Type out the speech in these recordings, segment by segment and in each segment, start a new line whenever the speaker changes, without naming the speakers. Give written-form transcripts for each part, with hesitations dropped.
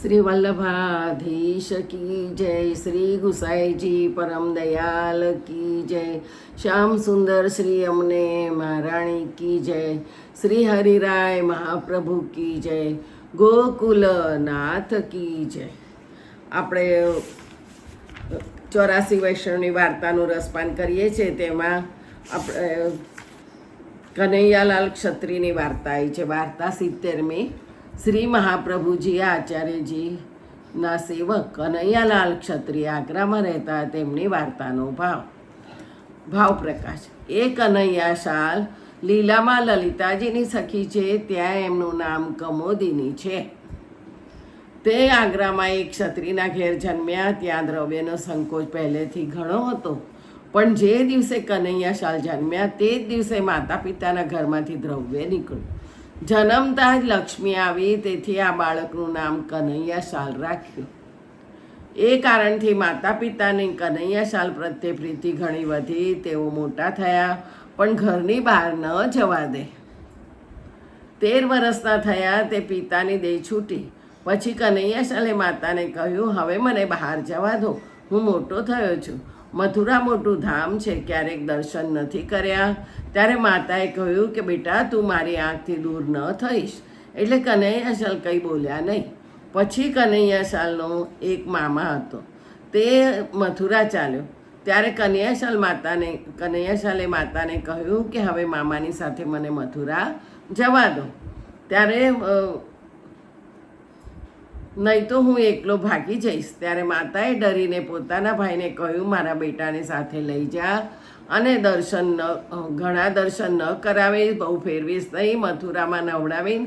श्री वल्लभाधीश की जय। श्री गुसाई जी परम दयाल की जय। श्याम सुंदर श्री अमने महाराणी की जय। श्री हरिराय महाप्रभु की जय। गोकुल नाथ की जय। આપણે 84 વૈષ્ણવની વાર્તાનું રસપાન કરીએ છીએ. તેમાં આપણે કનૈયાલાલ ક્ષત્રિયની વાર્તા આવી છે. વાર્તા 70મી. શ્રી મહાપ્રભુજી આચાર્યજીના સેવક કનૈયાલાલ ક્ષત્રિય આગ્રામાં રહેતા તેમની વાર્તાનો ભાવ પ્રકાશ. એ કનૈયાશાલ લીલામાં લલિતાજીની સખી છે. ત્યાં એમનું નામ કમોદિની છે. તે આગ્રામાં એક ક્ષત્રિયના ઘેર જન્મ્યા. ત્યાં દ્રવ્યનો સંકોચ પહેલેથી ઘણો હતો, પણ જે દિવસે કનૈયાશાલ જન્મ્યા તે જ દિવસે માતા પિતાના ઘરમાંથી દ્રવ્ય નીકળ્યું. જન્મતા જ લક્ષ્મી આવી, તેથી આ બાળકનું નામ કનૈયાશાલ રાખ્યું. એ કારણથી માતા પિતાની કનૈયાશાલ પ્રત્યે પ્રીતિ ઘણી વધી. તેઓ મોટા થયા, પણ ઘરની બહાર ન જવા દે. 13 વર્ષના થયા તે પિતાની દેહ છૂટી. પછી કનૈયાશાલે માતાને કહ્યું, હવે મને બહાર જવા દો, હું મોટો થયો છું. મથુરા મોટું ધામ છે, ક્યારેક દર્શન નથી કર્યા. ત્યારે માતાએ કહ્યું કે બેટા, તું મારી આંખથી દૂર ન થઈશ. એટલે કનૈયાશાલ કંઈ બોલ્યા નહીં. પછી કનૈયાશાલનો એક મામા હતો, તે મથુરા ચાલ્યો. ત્યારે કનૈયાશાલે માતાને કહ્યું કે હવે મામાની સાથે મને મથુરા જવા દો. ત્યારે નહીં તો હું એકલો ભાગી જઈશ. ત્યારે માતાએ ડરીને પોતાના ભાઈને કહ્યું, મારા બેટાને સાથે લઈ જા અને ઘણા દર્શન ન કરાવે, બહુ ફેરવીશ નહીં, મથુરામાં નવડાવીને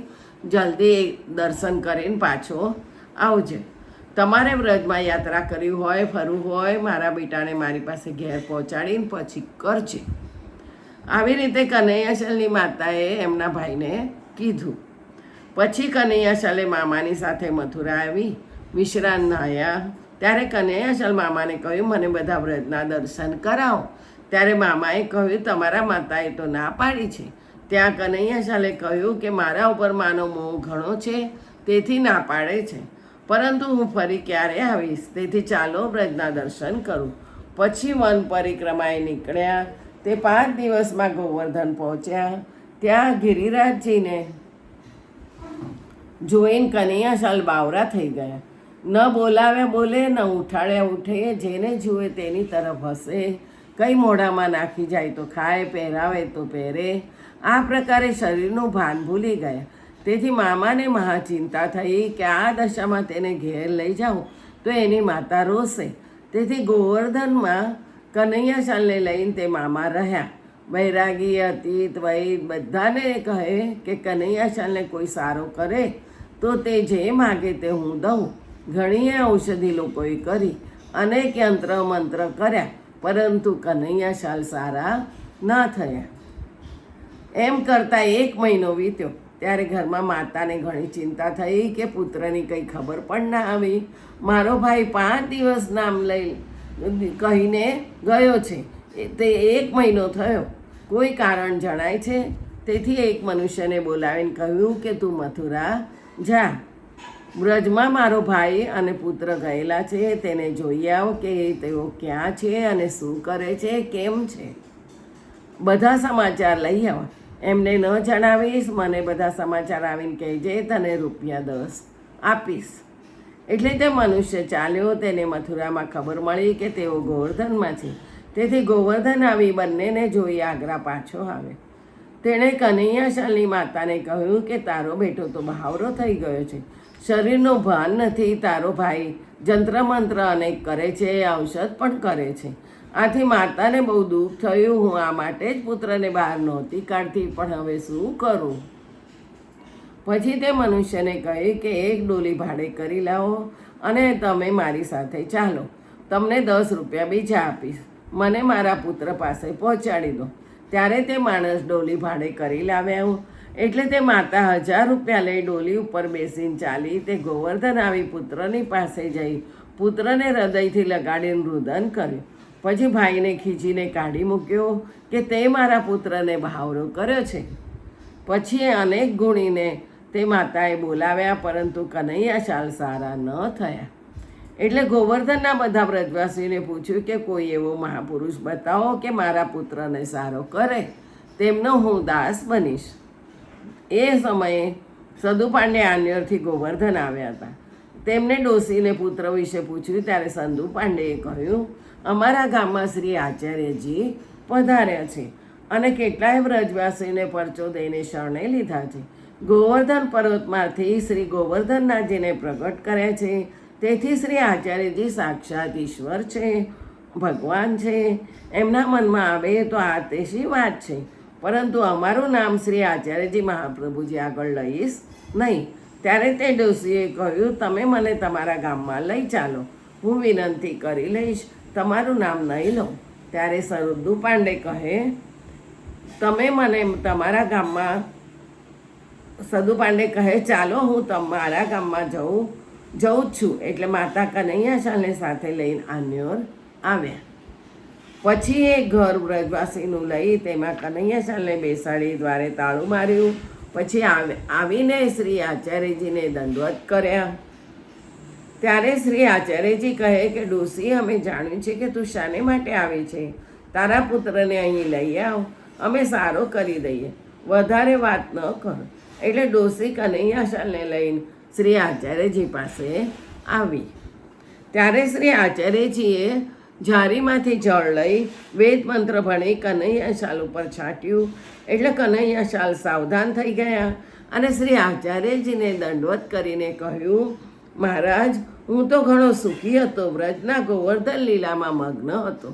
જલ્દી દર્શન કરીને પાછો આવજે. તમારે વ્રજમાં યાત્રા કરવી હોય, ફરવું હોય, મારા બેટાને મારી પાસે ઘેર પહોંચાડીને પછી કરજે. આવી રીતે કનૈયાશાલની માતાએ એમના ભાઈને કીધું. પછી કનૈયાશાલે મામાની સાથે મથુરા આવી. વિશ્રાંત નાહ્યા. ત્યારે કનૈયાશાલ મામાને કહ્યું, મને બધા વ્રતના દર્શન કરાવો. ત્યારે મામાએ કહ્યું, તમારા માતાએ તો ના પાડી છે. ત્યાં કનૈયાશાલે કહ્યું કે મારા ઉપર માનો મોહ ઘણો છે, તેથી ના પાડે છે, પરંતુ હું ફરી ક્યારે આવીશ, તેથી ચાલો વ્રજના દર્શન કરું. પછી વન પરિક્રમાએ નીકળ્યા. તે 5 દિવસમાં ગોવર્ધન પહોંચ્યા. ત્યાં ગિરિરાજજીને જોઈને કનૈયાશાલ બાવરા થઈ ગયા. ન બોલાવ્યા બોલે, ન ઉઠાડ્યા ઉઠે. જેને જુએ તેની તરફ હસે, કંઈ મોઢામાં નાખી જાય તો ખાય, પહેરાવે તો પહેરે. આ પ્રકારે શરીરનું ભાન ભૂલી ગયા. તેથી મામાને મહા ચિંતા થઈ કે આ દશામાં તેને ઘેર લઈ જાઉં તો એની માતા રોશે. તેથી ગોવર્ધનમાં કનૈયાશાલને લઈને તે મામા રહ્યા. વૈરાગી, અતીત, વૈદ બધાને કહે કે કનૈયાશાલને કોઈ સારો કરે તો તે જે માગે તે હું દઉં. ઘણી ઔષધિ લોકોએ કરી, અનેક યંત્ર મંત્ર કર્યા, પરંતુ કનૈયાશાલ સારા ન થયા. એમ કરતાં 1 મહિનો વીત્યો. ત્યારે ઘરમાં માતાને ઘણી ચિંતા થઈ કે પુત્રની કંઈ ખબર પણ ના આવી. મારો ભાઈ 5 દિવસ નામ લઈ કહીને ગયો છે, તે 1 મહિનો થયો, કોઈ કારણ જણાય છે. તેથી એક મનુષ્યને બોલાવીને કહ્યું કે તું મથુરા જા. વ્રજમાં મારો ભાઈ અને પુત્ર ગયેલા છે, તેને જોઈ આવ કે તેઓ ક્યાં છે અને શું કરે છે, કેમ છે. બધા સમાચાર લઈ આવ. એમને ન જણાવીશ, મને બધા સમાચાર આવીને કહેજે, તને ₹10 આપીશ. એટલે તે મનુષ્ય ચાલ્યો. તેને મથુરામાં ખબર મળી કે તેઓ ગોવર્ધનમાં છે. તેથી ગોવર્ધન આવી બંનેને જોઈ આગ્રા પાછો આવે. તેણે કનૈયાશાલની માતાને કહ્યું કે તારો બેટો તો બહાવરો થઈ ગયો છે, શરીરનું ભાન નથી. તારો ભાઈ જંત્ર મંત્ર અનેક કરે છે, ઔષધ પણ કરે છે. આથી માતાને બહુ દુઃખ થયું. હું આ માટે જ પુત્રને બહાર નહોતી કાઢતી, પણ હવે શું કરું. પછી તે મનુષ્યને કહે કે એક ડોલી ભાડે કરી લાવો અને તમે મારી સાથે ચાલો. તમને ₹10 બીજા આપીશ. મને મારા પુત્ર પાસે પહોંચાડી દો. ત્યારે તે માણસ ડોલી ભાડે કરી લાવ્યા. એટલે તે માતા ₹1000 લઈ ડોલી ઉપર બેસીને ચાલી. તે ગોવર્ધન આવી પુત્રની પાસે જઈ પુત્રને હૃદયથી લગાડીને રુદન કર્યું. પછી ભાઈને ખીચીને કાઢી મૂક્યો કે તે મારા પુત્રને બહાવરો કર્યો છે. પછી અનેક ગુણીને તે માતાએ બોલાવ્યા, પરંતુ કનૈયાશાલ સારા ન થયા. એટલે ગોવર્ધનના બધા વ્રજવાસીઓને પૂછ્યું કે કોઈ એવો મહાપુરુષ બતાવો કે મારા પુત્રને સારો કરે, તેમનો હું દાસ બનીશ. એ સમયે સદુ પાંડે આન્યરથી ગોવર્ધન આવ્યા હતા. તેમને ડોસીને પુત્ર વિશે પૂછ્યું ત્યારે સંદુ પાંડેએ કહ્યું, અમારા ગામમાં શ્રી આચાર્યજી પધાર્યા છે અને કેટલાય વ્રજવાસીને પરચો દઈને શરણે લીધા છે. ગોવર્ધન પર્વતમાંથી શ્રી ગોવર્ધનનાથજીને પ્રગટ કર્યા છે. તેથી શ્રી આચાર્યજી સાક્ષાત ઈશ્વર છે, ભગવાન છે. એમના મનમાં આવે તો આ તે શી વાત છે, પરંતુ અમારું નામ શ્રી આચાર્યજી મહાપ્રભુજી આગળ લઈશ નહીં. ત્યારે તે ડોશીએ કહ્યું, તમે મને તમારા ગામમાં લઈ ચાલો, હું વિનંતી કરી લઈશ, તમારું નામ નહીં લો. ત્યારે સદુ પાંડે કહે, તમે મને તમારા ગામમાં સદુ પાંડે કહે, ચાલો હું તમારા ગામમાં જઉં જ છું. એટલે માતા કનૈયાશાલને સાથે લઈને આન્યોર આવ્યા. પછી એ ઘર વ્રજવાસીનું લઈ તેમાં કનૈયાશાલને બેસાડી દ્વારે તાળું માર્યું. પછી આવીને શ્રી આચાર્યજીને દંડવત કર્યા. ત્યારે શ્રી આચાર્યજી કહે કે ડોશી, અમે જાણ્યું છે કે તું શાને માટે આવી છે. તારા પુત્રને અહીં લઈ આવ, અમે સારો કરી દઈએ, વધારે વાત ન કર. એટલે ડોશી કનૈયાશાલને લઈને શ્રી આચાર્યજી પાસે આવી. ત્યારે શ્રી આચાર્યજીએ ઝારીમાંથી જળ લઈ વેદ મંત્ર ભણી કનૈયાશાલ ઉપર છાંટ્યું. એટલે કનૈયાશાલ સાવધાન થઈ ગયા અને શ્રી આચાર્યજીને દંડવત કરીને કહ્યું, મહારાજ, હું તો ઘણો સુખી હતો, વ્રજના ગોવર્ધન લીલામાં મગ્ન હતો.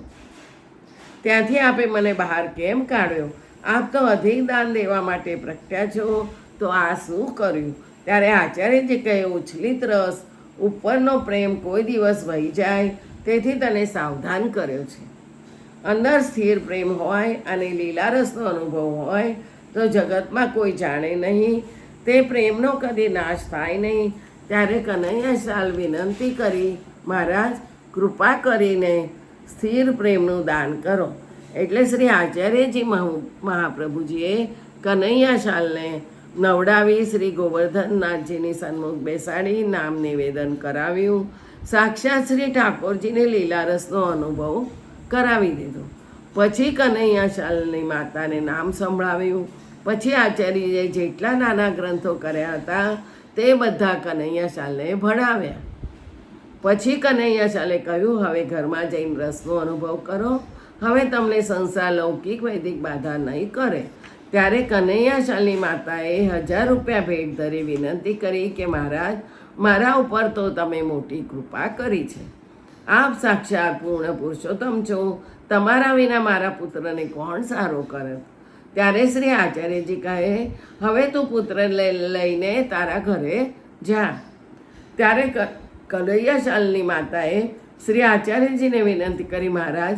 ત્યાંથી આપે મને બહાર કેમ કાઢ્યો? આપ તો અધિક દાન દેવા માટે પ્રગટ્યા છો, તો આ શું કર્યું? ત્યારે આચાર્યજી કહે, ઉછલિત રસ ઉપરનો પ્રેમ કોઈ દિવસ વહી જાય, તેથી તને સાવધાન કર્યો છે. અંદર સ્થિર પ્રેમ હોય અને લીલારસનો અનુભવ હોય તો જગતમાં કોઈ જાણે નહીં, તે પ્રેમનો કદી નાશ થાય નહીં. ત્યારે કનૈયાશાલ વિનંતી કરી, મહારાજ, કૃપા કરીને સ્થિર પ્રેમનું દાન કરો. એટલે શ્રી આચાર્યજી મહાપ્રભુજીએ કનૈયાશાલને નવડાવી શ્રી ગોવર્ધનનાથજીની સન્મુખ બેસાડી નામ નિવેદન કરાવ્યું. સાક્ષાત શ્રી ઠાકોરજીને લીલારસનો અનુભવ કરાવી દીધો. પછી કનૈયાશાલની માતાને નામ સંભળાવ્યું. પછી આચાર્યએ જેટલા નાના ગ્રંથો કર્યા હતા તે બધા કનૈયાશાલને ભણાવ્યા. પછી કનૈયાશાલે કહ્યું, હવે ઘરમાં જઈને રસનો અનુભવ કરો, હવે તમને સંસાર લૌકિક વૈદિક બાધા નહીં કરે. ત્યારે કનૈયાશાલની માતાએ 1000 રૂપિયા ભેટ ધરી વિનંતી કરી કે મહારાજ, મારા ઉપર તો તમે મોટી કૃપા કરી છે. આપ સાક્ષાત પૂર્ણ પુરુષોત્તમ છો, તમારા વિના મારા પુત્રને કોણ સારો કરે? ત્યારે શ્રી આચાર્યજી કહે, હવે તું પુત્ર લઈને તારા ઘરે જા. ત્યારે કનૈયાશાલની માતાએ શ્રી આચાર્યજીને વિનંતી કરી, મહારાજ,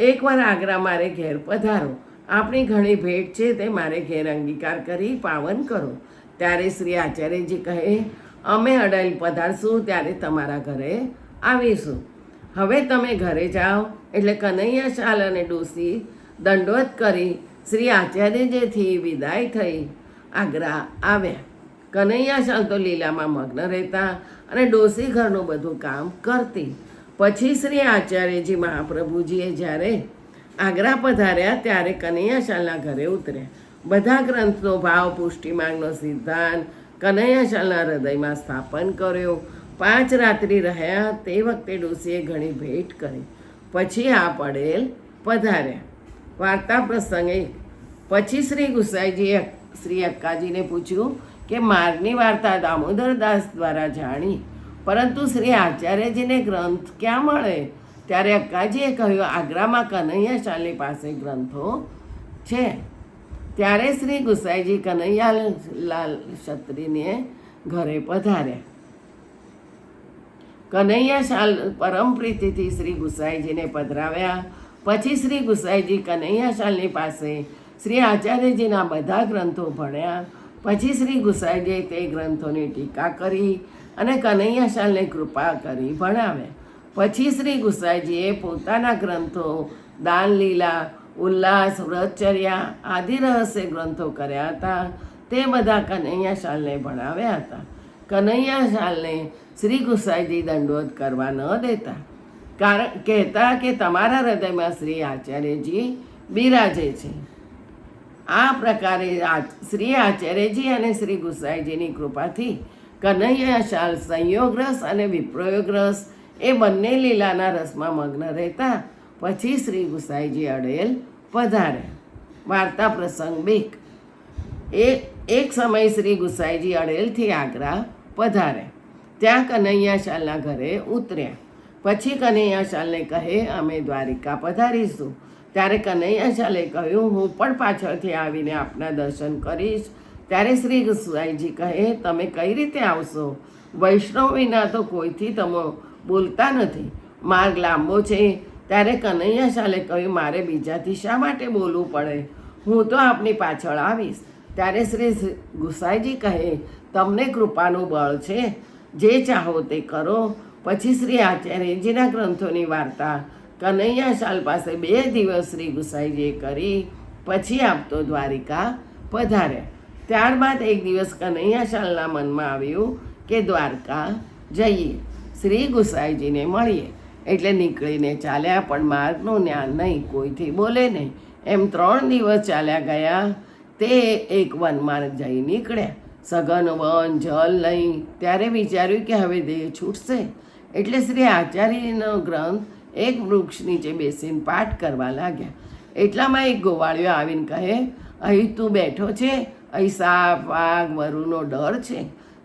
એકવાર આગ્રા મારે ઘેર પધારો, આપણી ઘણી ભેટ છે તે મારે ઘેર અંગીકાર કરી પાવન કરો. ત્યારે શ્રી આચાર્યજી કહે, અમે અડાઈલ પધારશું ત્યારે તમારા ઘરે આવીશું. હવે તમે ઘરે જાઓ. એટલે કનૈયાશાલ અને ડોશી દંડવત કરી શ્રી આચાર્યજીથી વિદાય થઈ આગ્રા આવ્યા. કનૈયાશાલ તો લીલામાં મગ્ન રહેતા અને ડોશી ઘરનું બધું કામ કરતી. પછી શ્રી આચાર્યજી મહાપ્રભુજીએ જ્યારે આગ્રા પધાર્યા ત્યારે કનૈયાશાલના ઘરે ઉતર્યા. બધા ગ્રંથનો ભાવ પુષ્ટિમાર્ગનો સિદ્ધાંત કનૈયાશાલના હૃદયમાં સ્થાપન કર્યો. 5 રાત્રિ રહ્યા. તે વખતે ડોશીએ ઘણી ભેટ કરી. પછી આ પડેલ પધાર્યા. વાર્તા પ્રસંગે પછી શ્રી ગુસાઈજીએ શ્રી અક્કાજીને પૂછ્યું કે માર્ગની વાર્તા દામોદરદાસ દ્વારા જાણી, પરંતુ શ્રી આચાર્યજીને ગ્રંથ ક્યાં મળે? ત્યારે અક્કાજીએ કહ્યું, આગ્રામાં કનૈયાશાલની પાસે ગ્રંથો છે. ત્યારે શ્રી ગુસાઈજી કનૈયાલાલ ક્ષત્રિયને ઘરે પધાર્યા. કનૈયાશાલ પરમ પ્રીતિથી શ્રી ગુસાઈજીને પધરાવ્યા. પછી શ્રી ગુસાઈજી કનૈયાશાલની પાસે શ્રી આચાર્યજીના બધા ગ્રંથો ભણ્યા. પછી શ્રી ગુસાઈજીએ તે ગ્રંથોની ટીકા કરી અને કનૈયાશાલને કૃપા કરી ભણાવ્યા. પછી શ્રી ગુસાઈજીએ પોતાના ગ્રંથો દાનલીલા, ઉલ્લાસ, વ્રતચર્યા આદિ રહસ્ય ગ્રંથો કર્યા હતા. તે બધા કનૈયાશાલને ભણાવ્યા હતા. કનૈયાશાલને શ્રી ગુસાઈજી દંડવત કરવા ન દેતા, કારણ કહેતા કે તમારા હૃદયમાં શ્રી આચાર્યજી બિરાજે છે. આ પ્રકારે શ્રી આચાર્યજી અને શ્રી ગુસાઈજીની કૃપાથી કનૈયાશાલ સંયોગરસ અને વિપ્રયોગરસ એ બંને લીલાના રસમાં મગ્ન રહેતા. પછી શ્રી ગુસાઈજી અડેલ પધાર્યા. વાર્તા પ્રસંગ 2. એક સમય શ્રી ગુસાઈજી અડેલથી આગ્રા પધાર્યા. ત્યાં કનૈયાશાલના ઘરે ઉતર્યા. પછી કનૈયાશાલને કહે, અમે દ્વારિકા પધારીશું. ત્યારે કનૈયાશાલે કહ્યું, હું પણ પાછળથી આવીને આપના દર્શન કરીશ. ત્યારે શ્રી ગુસાઈજી કહે, તમે કઈ રીતે આવશો? વૈષ્ણવ વિના તો કોઈથી તમે બોલતા નથી. માર્ગ લાંબો છે. ત્યારે કનૈયાશાલે કહ્યું, મારે બીજાથી શા માટે બોલવું પડે? હું તો આપની પાછળ આવીશ. ત્યારે શ્રી ગુસાઈજી કહે, તમને કૃપાનું બળ છે, જે ચાહો તે કરો. પછી શ્રી આચાર્યજીના ગ્રંથોની વાર્તા કનૈયાશાલ પાસે 2 દિવસ શ્રી ગુસાઈજીએ કરી. પછી આપતો દ્વારિકા પધાર્યા. ત્યારબાદ એક દિવસ કનૈયાશાલના મનમાં આવ્યું કે દ્વારકા જઈએ, શ્રી ગુસાઈજીને મળીએ. એટલે નીકળીને ચાલ્યા, પણ માર્ગનું જ્ઞાન નહીં, કોઈથી બોલે નહીં. એમ 3 દિવસ ચાલ્યા ગયા. તે એક વનમાં જઈ નીકળ્યા. સઘન વન, જલ નહીં. ત્યારે વિચાર્યું કે હવે દેહ છૂટશે. એટલે શ્રી આચાર્યનો ગ્રંથ એક વૃક્ષ નીચે બેસીને પાઠ કરવા લાગ્યા. એટલામાં એક ગોવાળિયો આવીને કહે, અહીં તું બેઠો છે, અહીં સાપ, વાઘ, વરુનો ડર છે.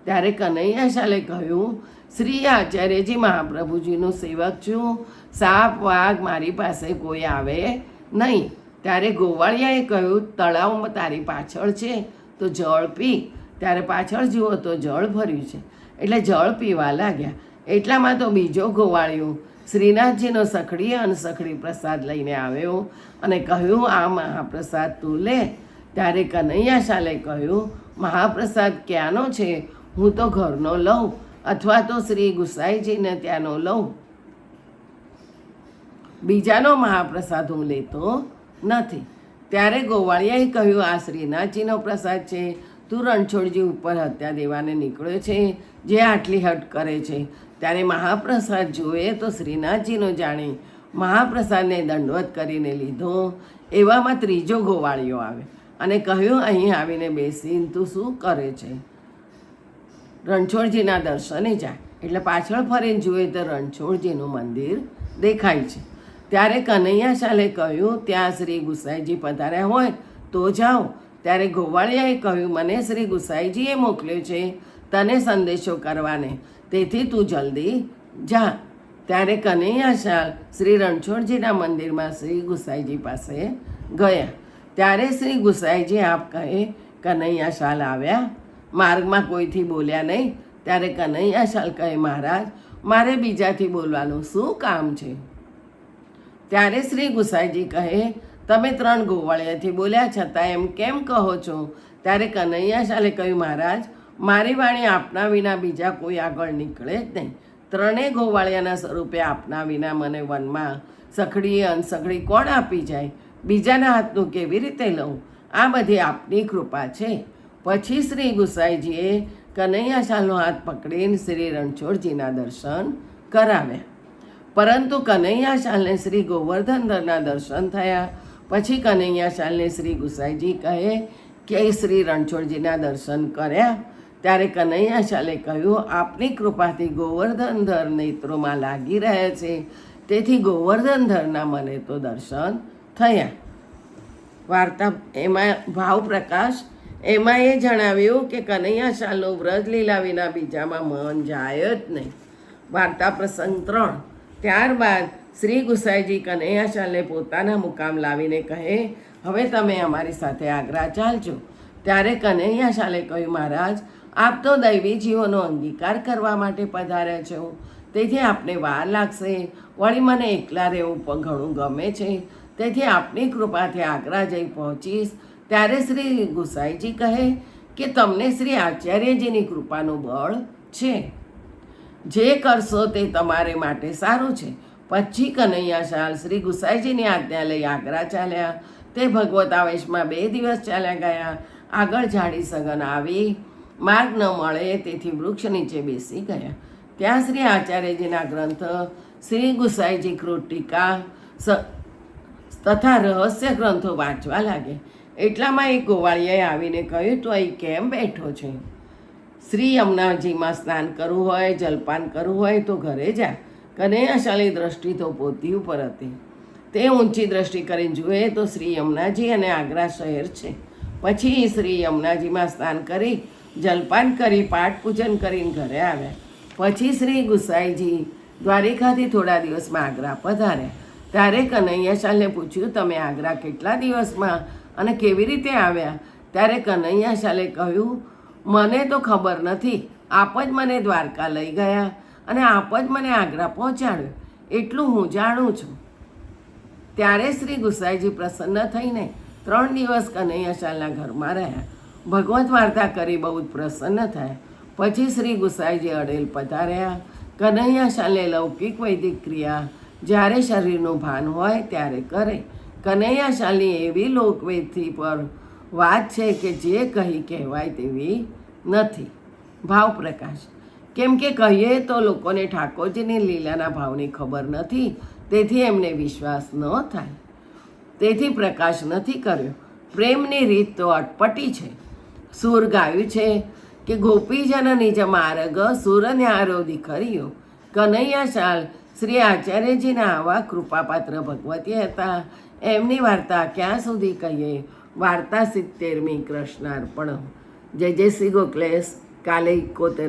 ત્યારે કનૈયાશાલે કહ્યું, શ્રી આચાર્યજી મહાપ્રભુજીનો સેવક છું, સાપ વાઘ મારી પાસે કોઈ આવે નહીં. ત્યારે ગોવાળિયાએ કહ્યું, તળાવમાં તારી પાછળ છે તો જળ પી. ત્યારે પાછળ જુઓ તો જળ ભર્યું છે. એટલે જળ પીવા લાગ્યા. એટલામાં તો બીજો ગોવાળિયો શ્રીનાથજીનો સખડી અનસખડી પ્રસાદ લઈને આવ્યો અને કહ્યું, આ મહાપ્રસાદ તું લે. ત્યારે કનૈયાશાલે કહ્યું, મહાપ્રસાદ ક્યાંનો છે? હું તો ઘરનો લઉં, અથવા તો શ્રી ગુસાઈજીને ત્યાંનો લઉં. બીજાનો મહાપ્રસાદ હું લેતો નથી. ત્યારે ગોવાળિયાએ કહ્યું, આ શ્રીનાથજીનો પ્રસાદ છે. તું રણછોડજી ઉપર હત્યા દેવાને નીકળ્યો છે, જે આટલી હટ કરે છે. ત્યારે મહાપ્રસાદ જોએ તો શ્રીનાથજીનો જાણી મહાપ્રસાદને દંડવત કરીને લીધો. એવામાં ત્રીજો ગોવાળિયો આવે અને કહ્યું, અહીં આવીને બેસીને તું શું કરે છે? રણછોડજીના દર્શને જાય. એટલે પાછળ ફરીને જુએ તો રણછોડજીનું મંદિર દેખાય છે. ત્યારે કનૈયાશાલે કહ્યું, ત્યાં શ્રી ગુસાઈજી પધાર્યા હોય તો જાઓ. ત્યારે ગોવાળિયાએ કહ્યું, મને શ્રી ગુસાઈજીએ મોકલ્યો છે તને સંદેશો કરવાને, તેથી તું જલ્દી જા. ત્યારે કનૈયાશાલ શ્રી રણછોડજીના મંદિરમાં શ્રી ગુસાઈજી પાસે ગયા. ત્યારે શ્રી ગુસાઈજી આપ કહે, કનૈયાશાલ આવ્યા. માર્ગમાં કોઈથી બોલ્યા નહીં. ત્યારે કનૈયાશાલ કહે, મહારાજ, મારે બીજાથી બોલવાનું શું કામ છે? ત્યારે શ્રી ગુસાઈજી કહે, તમે 3 ગોવાળિયાથી બોલ્યા છતાં એમ કેમ કહો છો? ત્યારે કનૈયાશાલે કહ્યું, મહારાજ, મારી વાણી આપના વિના બીજા કોઈ આગળ નીકળે જ નહીં. 3 ગોવાળિયાના સ્વરૂપે આપના વિના મને વનમાં સખડી અનસખડી કોણ આપી જાય? બીજાના હાથનું કેવી રીતે લઉં? આ બધી આપની કૃપા છે. પછી શ્રી ગુસાઈજીએ કનૈયાશાલનો હાથ પકડીને શ્રી રણછોડજીના દર્શન કરાવ્યા. પરંતુ કનૈયાશાલને શ્રી ગોવર્ધનધરના દર્શન થયા. પછી કનૈયાશાલને શ્રી ગુસાઈજી કહે કે શ્રી રણછોડજીના દર્શન કર્યા. ત્યારે કનૈયાશાલે કહ્યું, આપની કૃપાથી ગોવર્ધનધર નેત્રોમાં લાગી રહ્યા છે, તેથી ગોવર્ધનધરના મને તો દર્શન થયા. વાર્તા એમાં ભાવ પ્રકાશ એમાં એ જણાવ્યું કે કનૈયાશાલનું વ્રજલીલા વિના બીજામાં મન જાય જ નહીં. વાર્તા પ્રસંગ 3. ત્યારબાદ શ્રી ગુસાઈજી કનૈયાશાલને પોતાના મુકામ લાવીને કહે, હવે તમે અમારી સાથે આગ્રા ચાલજો. ત્યારે કનૈયાશાલે કહ્યું, મહારાજ, આપ તો દૈવી જીવોનો અંગીકાર કરવા માટે પધાર્યા છો, તેથી આપને વાર લાગશે. વળી મને એકલા રહેવું ઘણું ગમે છે, તેથી આપની કૃપાથી આગ્રા જઈ પહોંચીશ. ત્યારે શ્રી ગુસાઈજી કહે કે તમને શ્રી આચાર્યજીની કૃપાનું બળ છે, જે કરશો તે તમારે માટે સારું છે. પછી કનૈયાશાલ શ્રી ગુસાઈજીની આજ્ઞા લઈ આગ્રા ચાલ્યા. તે ભગવત આવેશમાં 2 દિવસ ચાલ્યા ગયા આગળ ઝાડી સઘન આવી માર્ગ ન મળે તેથી વૃક્ષ નીચે બેસી ગયા. ત્યાં શ્રી આચાર્યજીના ગ્રંથ, શ્રી ગુસાઈજી કૃત ટીકા તથા રહસ્ય ગ્રંથો વાંચવા લાગે. એટલામાં એક ગોવાળિયાએ આવીને કહ્યું, તો અહીં કેમ બેઠો છે? શ્રી યમુનાજીમાં સ્નાન કરવું હોય, જલપાન કરવું હોય તો ઘરે જા. કનૈયાશાલી દ્રષ્ટિ તો પોતી ઉપર હતી. તે ઊંચી દ્રષ્ટિ કરીને જુએ તો શ્રી યમુનાજી અને આગ્રા શહેર છે. પછી શ્રી યમુનાજીમાં સ્નાન કરી, જલપાન કરી, પાઠ પૂજન કરીને ઘરે આવ્યા. પછી શ્રી ગુસાઈજી દ્વારિકાથી થોડા દિવસમાં આગ્રા પધાર્યા. ત્યારે કનૈયાશાલને પૂછ્યું, તમે આગ્રા કેટલા દિવસમાં અને કેવી રીતે આવ્યા? ત્યારે કનૈયાશાલે કહ્યું, મને તો ખબર નથી, આપ જ મને દ્વારકા લઈ ગયા અને આપ જ મને આગ્રા પહોંચાડ્યો, એટલું હું જાણું છું. ત્યારે શ્રી ગુસાઈજી પ્રસન્ન થઈને 3 દિવસ કનૈયાશાલના ઘરમાં રહ્યા. ભગવત વાર્તા કરી બહુ જ પ્રસન્ન થયા. પછી શ્રી ગુસાઈજી અડેલ પધાર્યા. કનૈયાશાલને લૌકિક વૈદિક ક્રિયા જ્યારે શરીરનું ભાન હોય ત્યારે કરે. કનૈયાશાલની એવી લોકવેદથી પર વાત છે કે જે કહી કહેવાય તેવી નથી. ભાવ પ્રકાશ, કેમ કે કહીએ તો લોકોને ઠાકોરજીની લીલાના ભાવની ખબર નથી, તેથી એમને વિશ્વાસ ન થાય, તેથી પ્રકાશ નથી કર્યો. પ્રેમની રીત તો અટપટી છે. સૂર ગાયું છે કે ગોપીજન નિજ માર્ગ સુરન્યારો દીખરીયો. કનૈયાશાલ શ્રી આચાર્યજીના આવા કૃપાપાત્ર ભગવતી હતા. એમની વાર્તા ક્યાં સુધી કહીએ? વાર્તા 70મી. કૃષ્ણાર્પણ. જય જય શ્રી ગોખલેશ. કાલે 71.